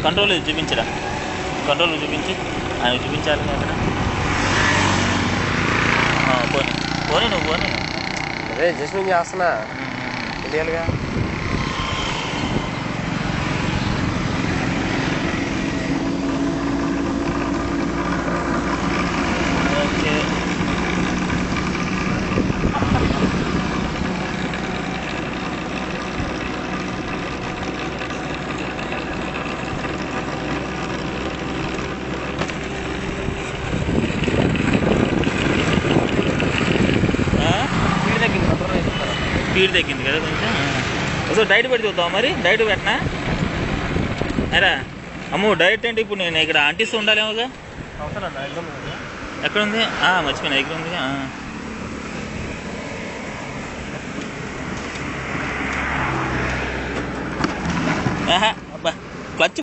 Control చూపించరా, control చూపించి ఆయన చూపించాలి అక్కడ. పోనీ పోనీ నువ్వు పోనీ, అదే అడ్జస్ట్మెంట్ చేస్తున్నా తెలియాలిగా. ఓకే స్పీడ్ తగ్గింది కదా కొంచెం. అసలు డైట్ పెట్టి చూద్దాం మరి, డైట్ పెట్టనా అరా అమ్మో. డైట్ అంటే ఇప్పుడు నేను ఇక్కడ అంటిస్తూ ఉండాలేమోగా. ఎక్కడ ఉంది? మర్చిపోయినా, దగ్గర ఉంది. అబ్బా క్లచ్